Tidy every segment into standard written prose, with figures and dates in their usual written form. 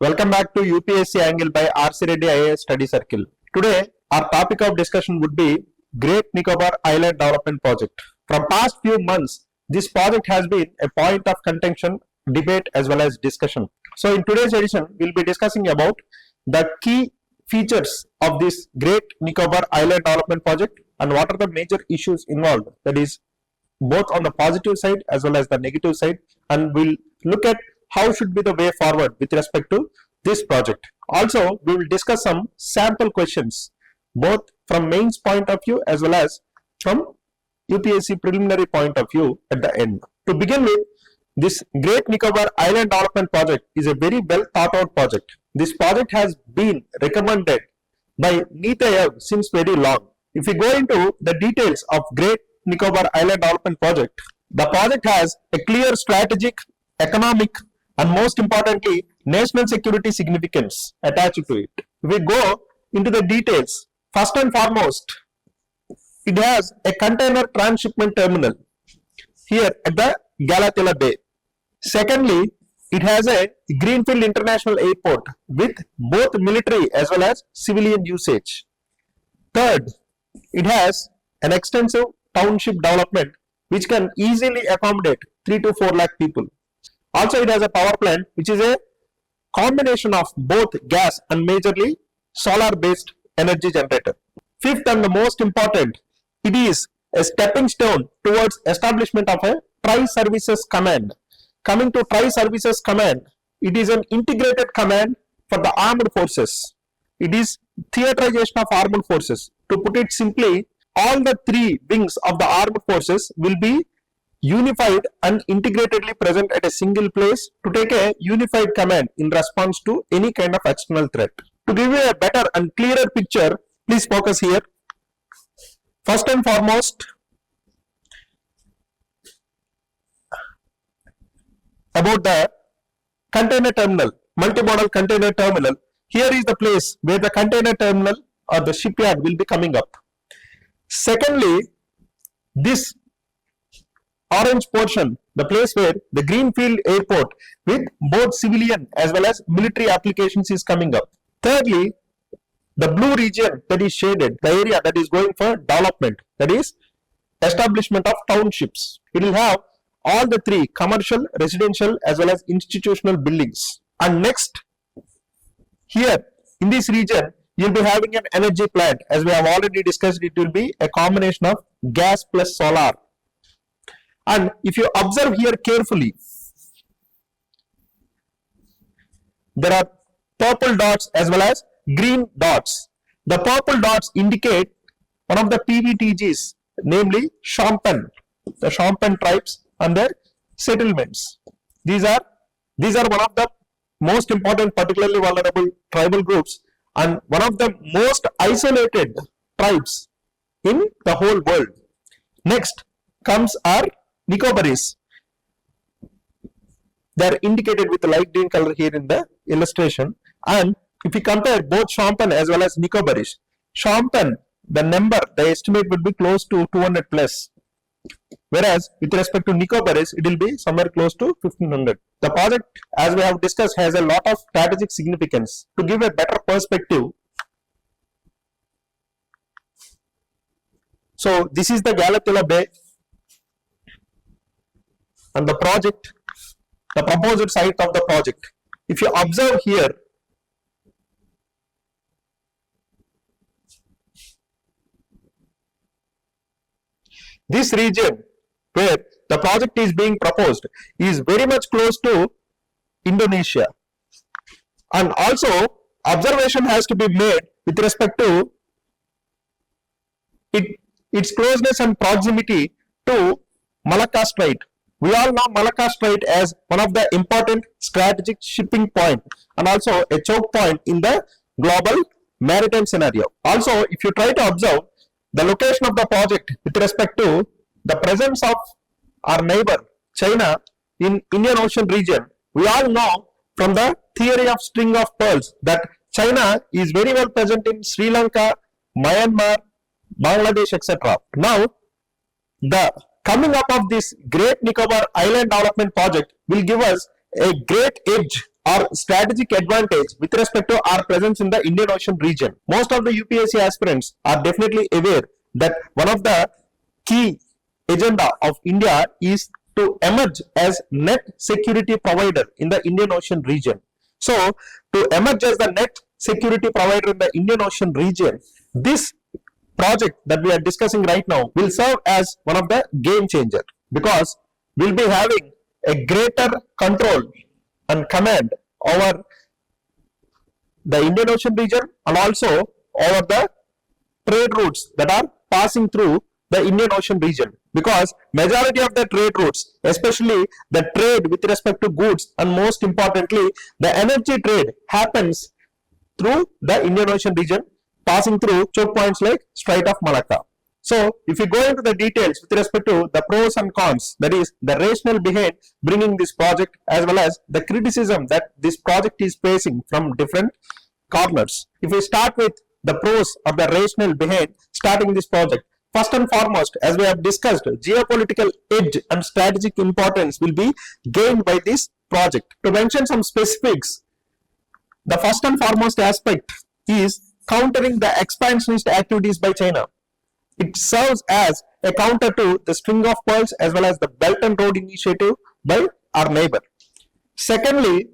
Welcome back to UPSC Angle by R.C.Reddy IAS Study Circle. Today, our topic of discussion would be Great Nicobar Island Development Project. From past few months, this project has been a point of contention, debate as well as discussion. So in today's edition, we'll be discussing about the key features of this Great Nicobar Island Development Project and what are the major issues involved, that is both on the positive side as well as the negative side, and we'll look at how should be the way forward with respect to this project. Also, we will discuss some sample questions both from mains point of view as well as from UPSC preliminary point of view at the end. To begin with, this Great Nicobar Island Development Project is a very well thought out project. This project has been recommended by NITI since very long. If we go into the details of Great Nicobar Island Development Project, the project has a clear strategic, economic and most importantly national security significance attached to it. If we go into the details, first and foremost, it has a container transshipment terminal here at the Galatela Bay. Secondly, it has a greenfield international airport with both military as well as civilian usage. Third, it has an extensive township development which can easily accommodate 3 to 4 lakh people. Also, it has a power plant which is a combination of both gas and majorly solar based energy generator. Fifth and the most important, it is a stepping stone towards establishment of a tri-services command. Coming to tri-services command, it is an integrated command for the armed forces. It is theaterization of armed forces. To put it simply, all the 3 wings of the armed forces will be unified and integratedly present at a single place to take a unified command in response to any kind of external threat. To give you a better and clearer picture, please focus here. First and foremost, about the container terminal, multimodal container terminal. Here is the place where the container terminal or the shipyard will be coming up. Secondly, this orange portion, the place where the greenfield airport with both civilian as well as military applications is coming up. Thirdly, the blue region that is shaded, the area that is going for development, that is establishment of townships. It will have all the 3 commercial, residential as well as institutional buildings. And next, here in this region, you will be having an energy plant. As we have already discussed, it will be a combination of gas plus solar. And if you observe here carefully, there are purple dots as well as green dots. The purple dots indicate one of the PVTGs, namely Shompen, the Shompen tribes and their settlements. These are one of the most important, particularly vulnerable tribal groups and one of the most isolated tribes in the whole world. Next comes our Nicobaris. They are indicated with the light green color here in the illustration. And if we compare both Shompen as well as Nicobaris, Shompen, the number, the estimate would be close to 200 plus. Whereas with respect to Nicobaris, it will be somewhere close to 1500. The project, as we have discussed, has a lot of strategic significance. To give a better perspective, so this is the Galatela Bay and the project, the proposed site of the project. If you observe here, this region where the project is being proposed is very much close to Indonesia. And also, observation has to be made with respect to its closeness and proximity to Malacca Strait. We all know Malacca Strait as one of the important strategic shipping point and also a choke point in the global maritime scenario. Also, if you try to observe the location of the project with respect to the presence of our neighbor China in Indian Ocean region, we all know from the theory of string of pearls that China is very well present in Sri Lanka, Myanmar, Bangladesh, etc. Now, the coming up of this Great Nicobar Island Development Project will give us a great edge or strategic advantage with respect to our presence in the Indian Ocean region. Most of the UPSC aspirants are definitely aware that one of the key agenda of India is to emerge as net security provider in the Indian Ocean region. So, to emerge as the net security provider in the Indian Ocean region, this project that we are discussing right now will serve as one of the game changer, because we'll be having a greater control and command over the Indian Ocean region and also over the trade routes that are passing through the Indian Ocean region, because majority of the trade routes, especially the trade with respect to goods and most importantly the energy trade, happens through the Indian Ocean region, passing through choke points like Strait of Malacca. So, if you go into the details with respect to the pros and cons, that is the rationale behind bringing this project as well as the criticism that this project is facing from different corners. If we start with the pros or the rationale behind starting this project, first and foremost, as we have discussed, geopolitical edge and strategic importance will be gained by this project. To mention some specifics, the first and foremost aspect is countering the expansionist activities by China. It serves as a counter to the string of pearls as well as the Belt and Road Initiative by our neighbor. Secondly,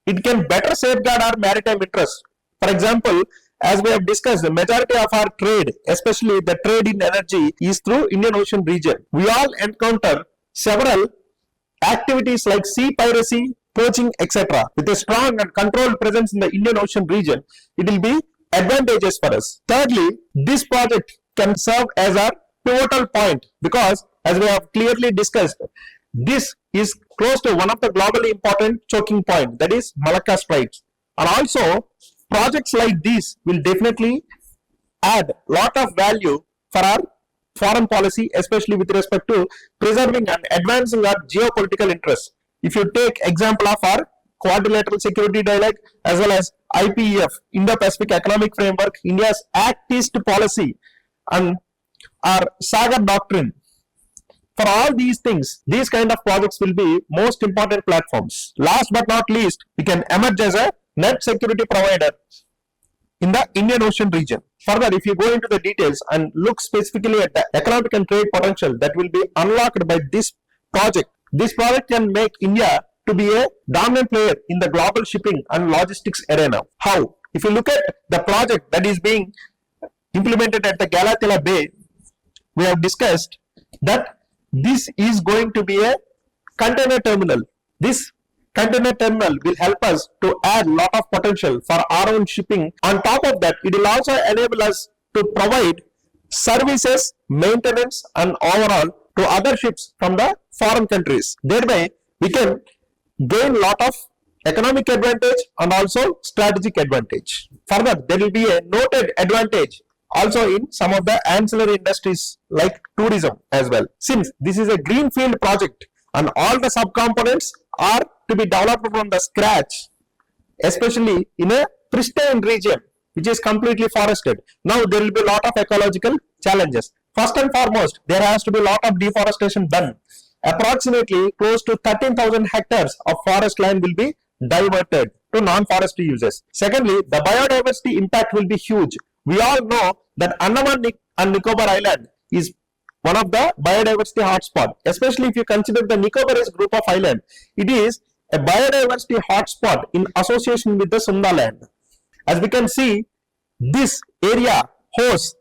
it can better safeguard our maritime interests. For example, as we have discussed, the majority of our trade, especially the trade in energy, is through Indian Ocean region. We all encounter several activities like sea piracy, poaching, etc. With a strong and controlled presence in the Indian Ocean region, it will be advantageous for us. Thirdly, this project can serve as a pivotal point because, as we have clearly discussed, this is close to one of the globally important choking point, that is Malacca Straits. And also, projects like these will definitely add lot of value for our foreign policy, especially with respect to preserving and advancing our geopolitical interests. If you take example of our quadrilateral security dialogue as well as IPEF, Indo-Pacific Economic Framework, India's Act East policy and our Sagar Doctrine, for all these things, these kind of projects will be most important platforms. Last but not least, we can emerge as a net security provider in the Indian Ocean region. Further, if you go into the details and look specifically at the economic and trade potential that will be unlocked by this project can make India to be a dominant player in the global shipping and logistics arena. How? If you look at the project that is being implemented at the Galatila Bay, we have discussed that this is going to be a container terminal. This container terminal will help us to add lot of potential for our own shipping. On top of that, it will also enable us to provide services, maintenance and overall to other ships from the foreign countries. Thereby, we can gain lot of economic advantage and also strategic advantage. Further, there will be a noted advantage also in some of the ancillary industries like tourism as well. Since this is a greenfield project and all the subcomponents are to be developed from the scratch, especially in a pristine region which is completely forested. Now there will be a lot of ecological challenges. First and foremost, there has to be a lot of deforestation done. Approximately close to 13,000 hectares of forest land will be diverted to non-forestry uses. Secondly, the biodiversity impact will be huge. We all know that Andaman and Nicobar Island is one of the biodiversity hotspot, especially if you consider the Nicobarese group of island. It is a biodiversity hotspot in association with the Sunda land. As we can see, this area hosts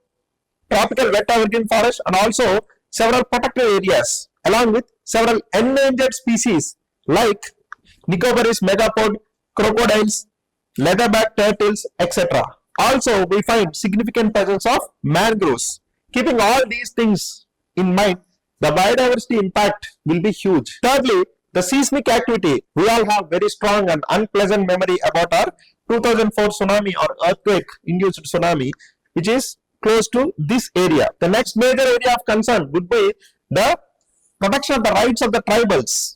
tropical wet evergreen forest and also several protected areas along with several endangered species like Nicobarese megapod, crocodiles, leatherback turtles, etc. Also, we find significant presence of mangroves. Keeping all these things in mind, the biodiversity impact will be huge. Thirdly, the seismic activity. We all have very strong and unpleasant memory about our 2004 tsunami or earthquake-induced tsunami, which is close to this area. The next major area of concern would be the protection of the rights of the tribals.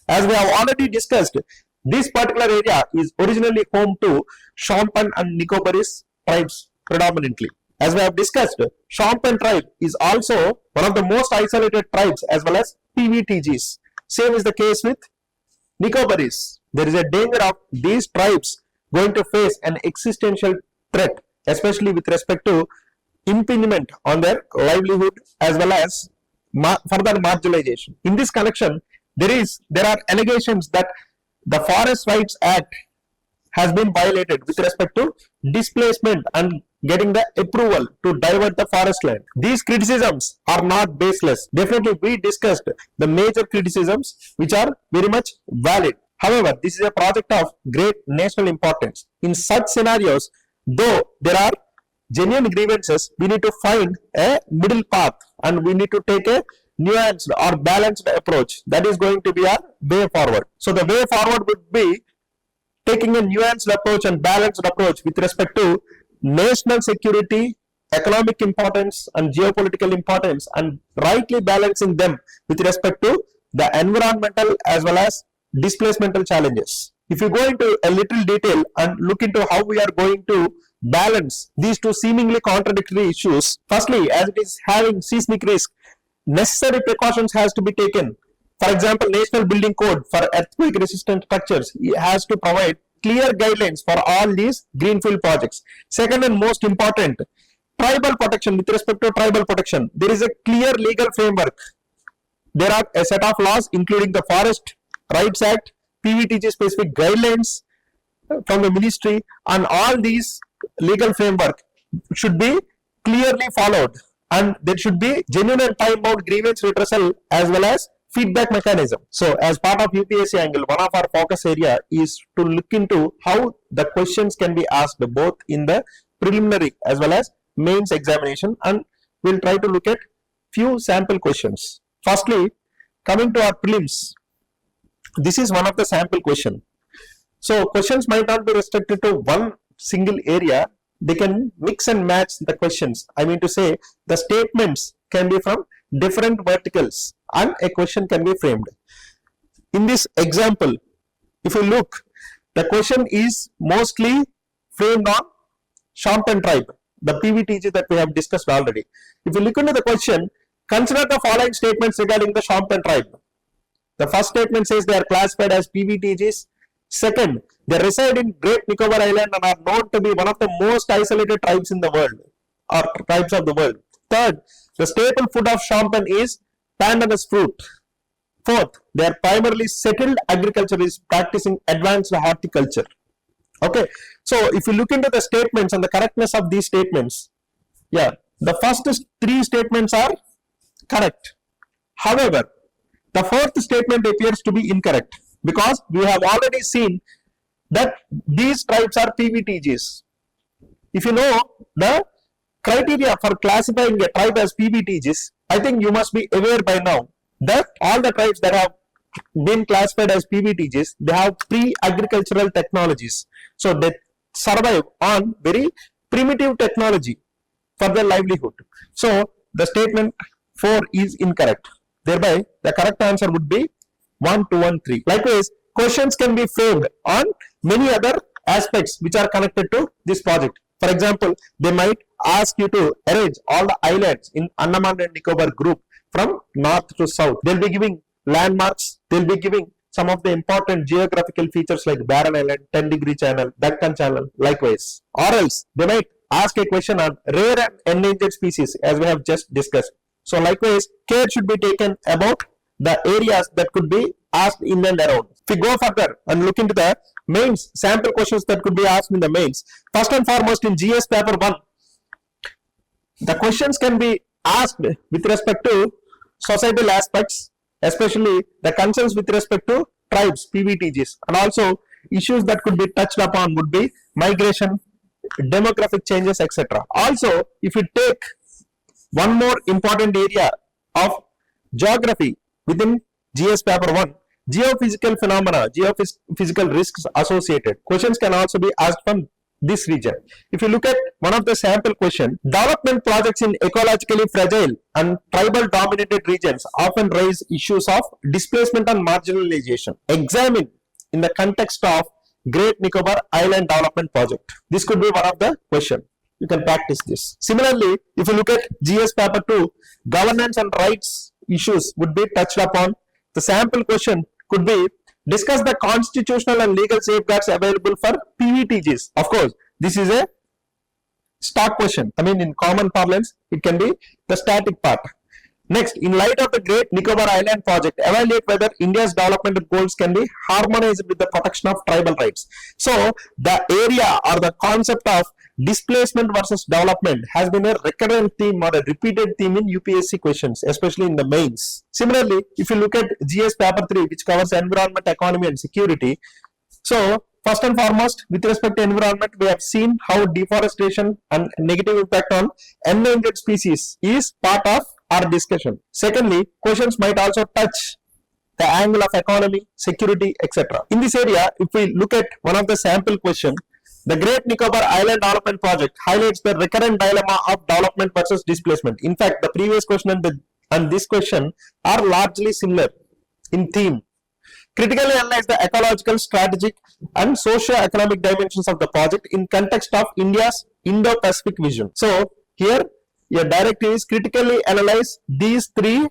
As we have already discussed, this particular area is originally home to Shompen and Nicobarese tribes predominantly. As we have discussed, Shompen tribe is also one of the most isolated tribes as well as PVTGs. Same is the case with Nicobarese. there is a danger of these tribes going to face an existential threat, especially with respect to impingement on their livelihood as well as further marginalization. In this connection, there are allegations that the Forest Rights Act has been violated with respect to displacement and getting the approval to divert the forest land. These criticisms are not baseless. Definitely, we discussed the major criticisms which are very much valid. However, this is a project of great national importance. In such scenarios, though there are genuine grievances, we need to find a middle path and we need to take a nuanced or balanced approach. That is going to be our way forward. So the way forward would be taking a nuanced approach and balanced approach with respect to national security, economic importance and geopolitical importance, and rightly balancing them with respect to the environmental as well as displacemental challenges. If you go into a little detail and look into how we are going to balance these two seemingly contradictory issues, firstly, as it is having seismic risk, necessary precautions has to be taken. For example, National Building Code for earthquake resistant structures has to provide clear guidelines for all these greenfield projects. Second and most important, tribal protection. With respect to tribal protection, there is a clear legal framework. There are a set of laws including the Forest Rights Act, PVTG specific guidelines from the ministry, and all these legal framework should be clearly followed, and there should be genuine and time-bound grievance redressal as well as feedback mechanism. So as part of UPSC angle, one of our focus area is to look into how the questions can be asked both in the preliminary as well as mains examination, and we'll try to look at few sample questions. Firstly, coming to our prelims, this is one of the sample question. So questions might not be restricted to one single area. They can mix and match the questions. I mean to say, the statements can be from different verticals and a question can be framed. In this example, if you look, the question is mostly framed on Shompen tribe, the PVTG that we have discussed already. If you look into the question, consider the following statements regarding the Shompen tribe. The first statement says they are classified as PVTGs. Second, they reside in Great Nicobar Island and are known to be one of the most isolated tribes in the world, or tribes of the world. Third, the staple food of Shompen is pandanus fruit. Fourth, they are primarily settled agriculturists practicing advanced horticulture. Okay, so if you look into the statements and the correctness of these statements, yeah, the first three statements are correct. However, the fourth statement appears to be incorrect because we have already seen that these tribes are PVTGs. If you know the criteria for classifying a tribe as PVTGs, I think you must be aware by now that all the tribes that have been classified as PVTGs, they have pre-agricultural technologies. So they survive on very primitive technology for their livelihood. So the statement 4 is incorrect. Thereby, the correct answer would be 1, 2, and 3. Likewise, questions can be framed on many other aspects which are connected to this project. For example, they might ask you to arrange all the islands in Andaman and Nicobar group from north to south. They'll be giving landmarks. They'll be giving some of the important geographical features like Barren Island, 10-degree channel, Deccan channel, likewise. Or else, they might ask a question on rare and endangered species as we have just discussed. So likewise, care should be taken about the areas that could be asked in and around. If we go further and look into the mains, sample questions that could be asked in the mains. First and foremost, in GS paper 1, the questions can be asked with respect to societal aspects, especially the concerns with respect to tribes, PVTGs, and also issues that could be touched upon would be migration, demographic changes, etc. Also, if you take one more important area of geography within GS paper 1, geophysical phenomena, geophysical risks associated. Questions can also be asked from this region. If you look at one of the sample question, development projects in ecologically fragile and tribal dominated regions often raise issues of displacement and marginalization. Examine in the context of Great Nicobar Island Development Project. This could be one of the question. You can practice this. Similarly, if you look at GS paper 2, governance and rights issues would be touched upon. The sample question could be Discuss the constitutional and legal safeguards available for PVTGs. Of course, this is a stock question. I mean, in common parlance, it can be the static part. Next, in light of the Great Nicobar Island project, evaluate whether India's development goals can be harmonized with the protection of tribal rights. So, the area or the concept of displacement versus development has been a recurrent theme or a repeated theme in UPSC questions, especially in the mains. Similarly, if you look at GS paper 3, which covers environment, economy and security, so first and foremost, with respect to environment, we have seen how deforestation and negative impact on endangered species is part of our discussion. Secondly, questions might also touch the angle of economy, security, etc. In this area, if we look at one of the sample question, the Great Nicobar Island Development Project highlights the recurrent dilemma of development versus displacement. In fact, the previous question and this question are largely similar in theme. Critically analyze the ecological, strategic and socio-economic dimensions of the project in context of India's Indo-Pacific vision. So, here your directive is critically analyze these three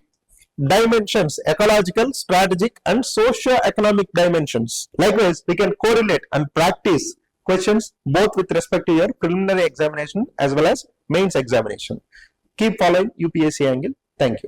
dimensions: ecological, strategic and socio-economic dimensions. Likewise, we can correlate and practice questions both with respect to your preliminary examination as well as mains examination. Keep following UPSC Angle. Thank you.